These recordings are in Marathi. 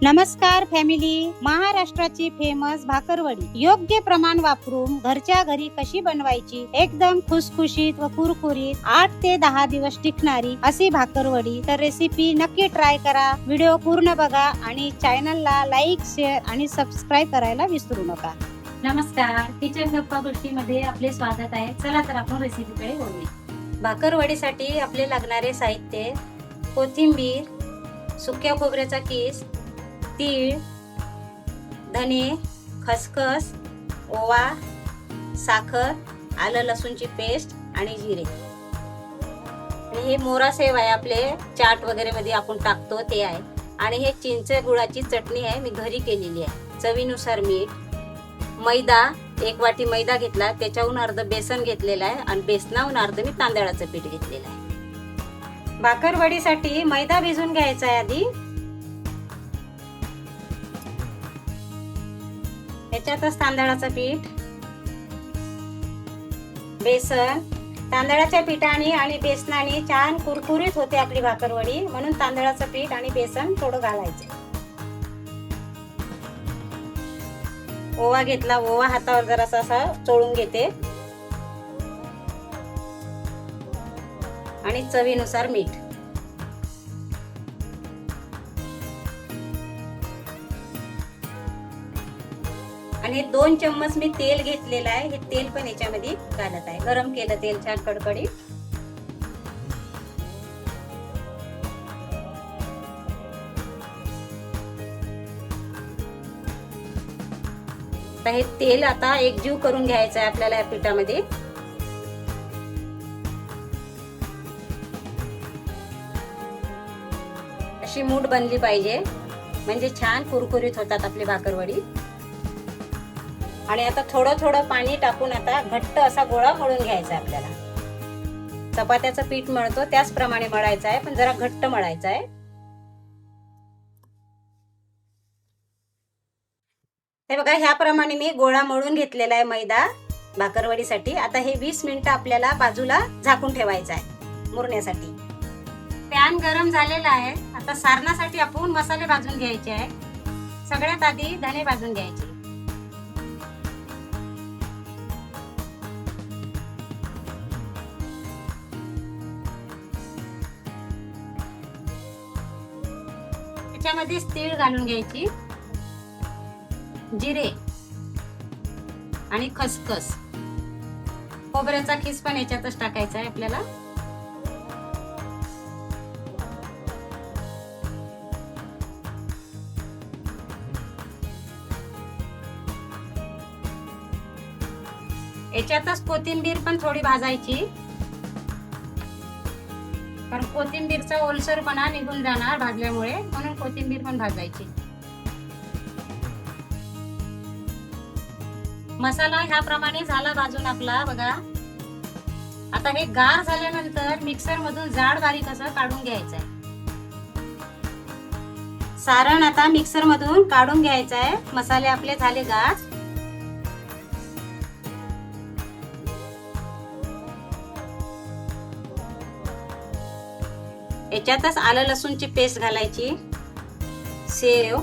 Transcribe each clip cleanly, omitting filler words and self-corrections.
नमस्कार फॅमिली. महाराष्ट्राची फेमस भाकरवडी योग्य प्रमाण वापरून घरच्या घरी कशी बनवायची, एकदम खुसखुशीत व कुरकुरीत 8 ते 10 दिवस टिकणारी अशी भाकरवडी. तर रेसिपी नक्की ट्राय करा. व्हिडिओ पूर्ण बघा आणि चॅनलला लाईक, शेअर आणि सबस्क्राईब करायला विसरू नका. नमस्कार, किचन गप्पा गोष्टीमध्ये आपले स्वागत आहे. चला तर आपण रेसिपीकडे वळूया. भाकरवडीसाठी आपले लागणारे साहित्य: कोथिंबीर, सुक्या खोबऱ्याचा किस, तीळ, धने, खसखस, ओवा, साखर, आलं लसूणची पेस्ट आणि जिरे. आणि हे मोरा सेव आहे, आपले चाट वगैरे मध्ये आपण टाकतो ते आहे. आणि हे चिंच गुळाची चटणी आहे, मी घरी केलेली आहे. चवीनुसार मीठ, मैदा 1 वाटी मैदा घेतला, त्याच्याहून अर्ध बेसन घेतलेलं आहे आणि बेसनाहून अर्ध मी तांदळाचं पीठ घेतलेलं आहे. भाकरवडीसाठी मैदा भिजून घ्यायचा आहे आधी. याच्यातच तांदळाचं पीठ, बेसन. तांदळाच्या पिठाने आणि बेसनाने छान कुरकुरीत होते आपली भाकरवडी, म्हणून तांदळाचं पीठ आणि बेसन थोडं घालायचं. ओवा घेतला, ओवा हातावर जरासा असा चोळून घेते आणि चवीनुसार मीठ. आणि 2 चम्मच मी तेल घेतलेलं आहे. हे तेल पण याच्यामध्ये घालत आहे. गरम केलं तेल छान कडकडीत. हे तेल आता एकजीव करून घ्यायचं आहे आपल्याला या पिठामध्ये. अशी मूठ बनली पाहिजे, म्हणजे छान कुरकुरीत होतात आपली भाकरवडी. आणि आता थोडं थोडं पाणी टाकून आता घट्ट असा गोळा मळून घ्यायचा आहे आपल्याला. चपात्याचं पीठ मळतो त्याचप्रमाणे मळायचं आहे, पण जरा घट्ट मळायचं आहे. हे बघा, ह्याप्रमाणे मी गोळा मळून घेतलेला आहे मैदा भाकरवडीसाठी. आता हे 20 मिनिटं आपल्याला बाजूला झाकून ठेवायचं आहे मुरण्यासाठी. पॅन गरम झालेला आहे. आता सारणासाठी आपण मसाले भाजून घ्यायचे आहे. सगळ्यात आधी धने भाजून घ्यायचे. त्याच्यामध्ये तीळ घालून घ्यायची, जिरे आणि खसखस. खोबऱ्याचा खिस पण याच्यातच टाकायचा आहे आपल्याला. याच्यातच कोथिंबीर पण थोडी भाजायची, कारण कोथिंबीरचा ओलसरपणा निघून जाणार भाजल्यामुळे, म्हणून कोथिंबीर पण भाजायची. मसाला ह्याप्रमाणे झाला भाजून आपला बघा. आता हे गार झाल्यानंतर मिक्सर मधून जाड बारीक असं काढून घ्यायचं आहे. सारण आता मिक्सर मधून काढून घ्यायचं आहे. मसाले आपले झाले गार. याच्यातच आलं लसूणची पेस्ट घालायची, सेव.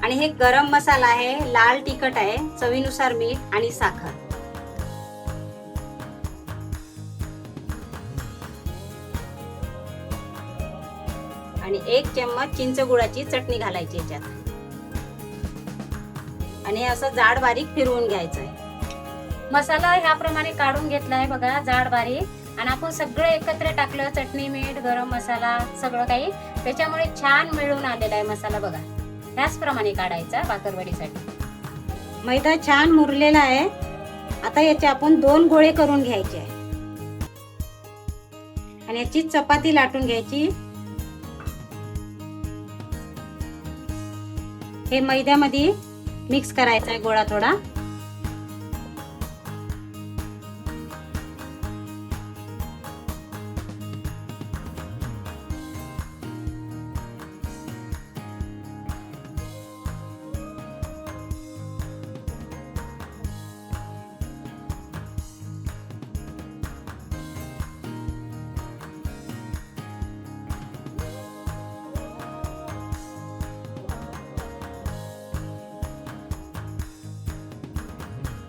आणि हे गरम मसाला आहे, लाल तिखट आहे, चवीनुसार मीठ आणि साखर. आणि 1 चम्मच चिंच गुळाची चटणी घालायची याच्यात. आणि हे असं जाड बारीक फिरवून घ्यायचं आहे. मसाला ह्याप्रमाणे काढून घेतलाय बघा, जाड बारीक. आणि आपण सगळं एकत्र टाकलं, चटणी, मीठ, गरम मसाला, सगळं काही, त्याच्यामुळे छान मिळून आलेला आहे मसाला बघा. त्याचप्रमाणे काढायचा भाकरवडीसाठी. मैदा छान मुरलेला आहे. आता याचे आपण 2 गोळे करून घ्यायचे आहे आणि याची चपाती लाटून घ्यायची. हे मैद्यामध्ये मिक्स करायचा आहे गोळा थोडा.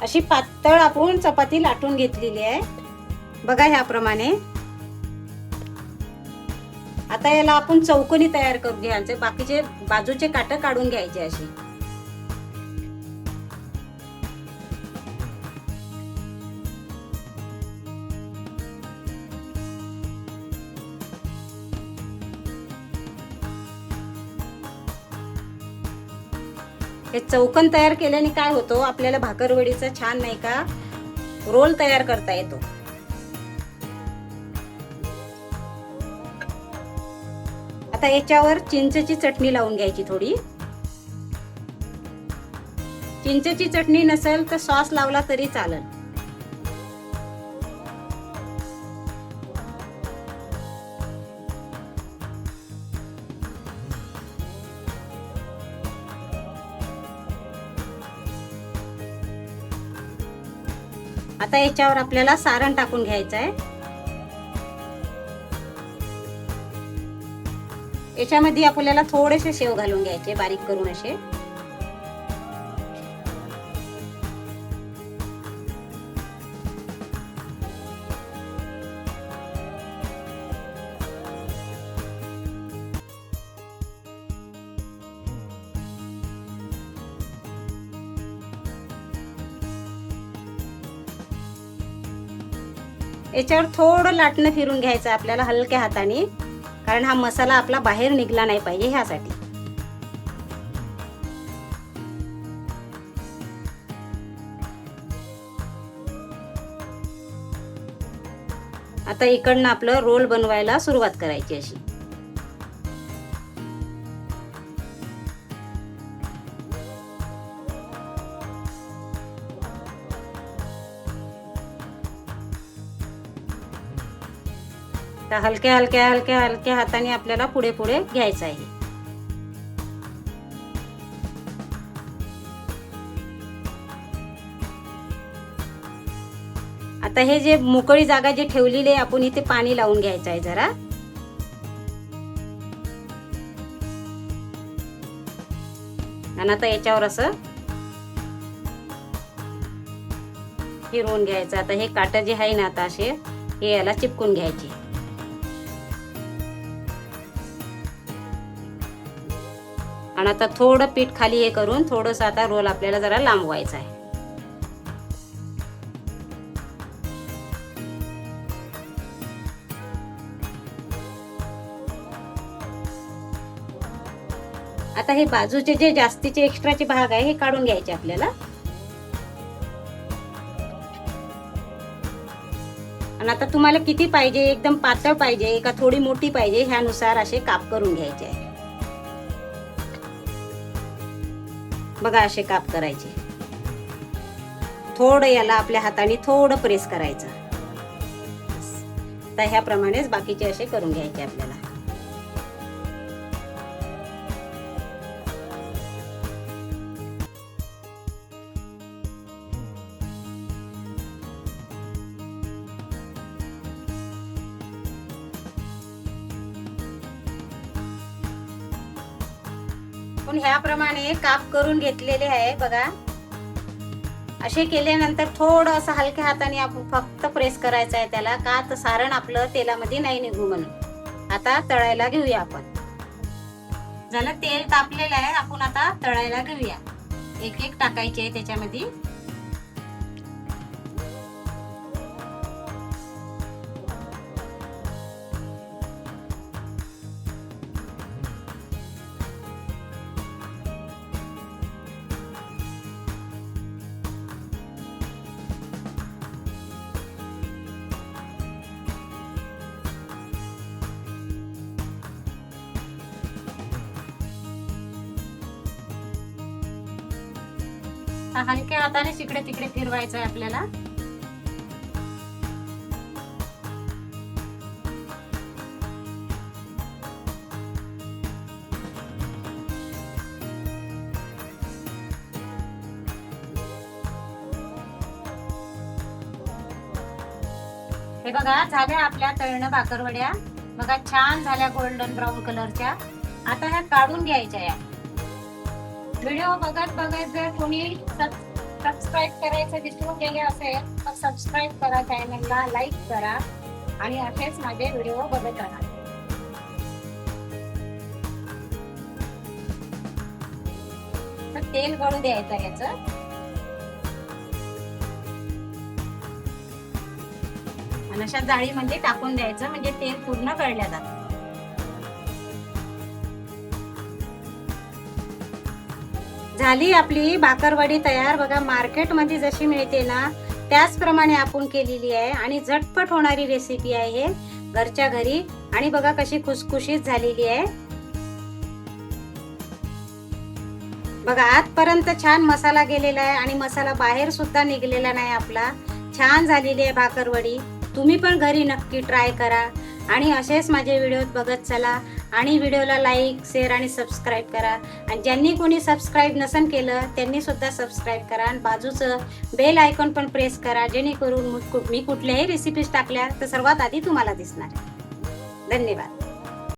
अशी पातळ आपण चपाती लाटून घेतलेली आहे बघा ह्याप्रमाणे. आता याला आपण चौकोनी तयार करून घ्यायचे, बाकीचे बाजूचे काटे काढून घ्यायचे अशी. हे चौकोन तयार केल्याने काय होतो, आपल्याला भाकरवडीचा छान नाही का रोल तयार करता येतो. आता याच्यावर चिंचेची चटणी लावून घ्यायची थोडी. चिंचेची चटणी नसेल तर सॉस लावला तरी चालेल. आता याच्यावर आपल्याला सारण टाकून घ्यायचं आहे. याच्यामध्ये आपल्याला थोडेसे शेव घालून घ्यायचे बारीक करून असे. याच्यावर थोडं लाटणं फिरून घ्यायचं आपल्याला हलक्या हाताने, कारण हा मसाला आपला बाहेर निघला नाही पाहिजे ह्यासाठी. आता इकडनं आपलं रोल बनवायला सुरुवात करायची अशी. हलक्या हलक्या हलक्या हलक्या हाताने आपल्याला पुढे पुढे घ्यायचं आहे. आता हे जे मोकळी जागा जे ठेवलेली आहे आपण इथे पाणी लावून घ्यायचं आहे जरा. आणि आता याच्यावर असं फिरवून घ्यायचं. आता हे काटे जे आहे ना आता असे हे याला चिपकून घ्यायचे. आणि आता थोडं पीठ खाली हे करून थोडंसं आता रोल आपल्याला जरा लांबवायचा आहे. आता हे बाजूचे जे जास्तीचे एक्स्ट्राचे भाग आहे हे काढून घ्यायचे आपल्याला. आणि आता तुम्हाला किती पाहिजे, एकदम पातळ पाहिजे का थोडी मोठी पाहिजे ह्यानुसार असे काप करून घ्यायचे आहे. बघा असे काप करायचे. थोडं याला आपल्या हाताने थोडं प्रेस करायचं. तर ह्याप्रमाणेच बाकीचे असे करून घ्यायचे आपल्याला. पण ह्याप्रमाणे काप करून घेतलेले आहे बघा. असे केल्यानंतर थोडं असं हलक्या हाताने आपण फक्त प्रेस करायचं आहे त्याला, का तर सारण आपलं तेलामध्ये नाही निघू म्हणून. आता तळायला घेऊया आपण. झालं, तेल तापलेलं आहे, आपण आता तळायला घेऊया. एक एक टाकायचे आहे त्याच्यामध्ये. हलक्या हाताने इकडे तिकडे फिरवायचं आहे आपल्याला. हे बघा झाल्या आपल्या तळण भाकरवड्या. बघा छान झाल्या गोल्डन ब्राऊन कलरच्या. आता ह्या काढून घ्यायच्या. या व्हिडिओ बघत बघत जर कोणी सबस्क्राईब करायचं विसरून गेले असेल तर सबस्क्राईब करा, चॅनलला लाईक करा आणि असेच माझे व्हिडिओ बघत राहा. तर तेल गळू द्यायचं याचं. आणि अशा जाळीमध्ये टाकून द्यायचं म्हणजे तेल पूर्ण गळल्या जातं. झाली आपली भाकरवडी तयार. बघा मार्केटमध्ये जशी मिळते ना त्याचप्रमाणे आपण केलेली आहे आणि झटपट होणारी रेसिपी आहे हे, घरच्या घरी. आणि बघा कशी खुसखुशीत झालेली आहे. बघा आतपर्यंत छान मसाला गेलेला आहे आणि मसाला बाहेर सुद्धा निघलेला नाही आपला. छान झालेली आहे भाकरवडी. तुम्ही पण घरी नक्की ट्राय करा आणि असेच माझे व्हिडिओ बघत चला. आणि व्हिडिओला लाईक शेअर आणि सबस्क्राईब करा. आणि ज्यांनी कोणी सबस्क्राईब नसन केलं त्यांनी सुद्धा सबस्क्राईब करा आणि बाजूचं बेल आयकॉन पण प्रेस करा, जेणेकरून मी कुठल्याही रेसिपीज टाकल्या तर सर्वात आधी तुम्हाला दिसणार. धन्यवाद.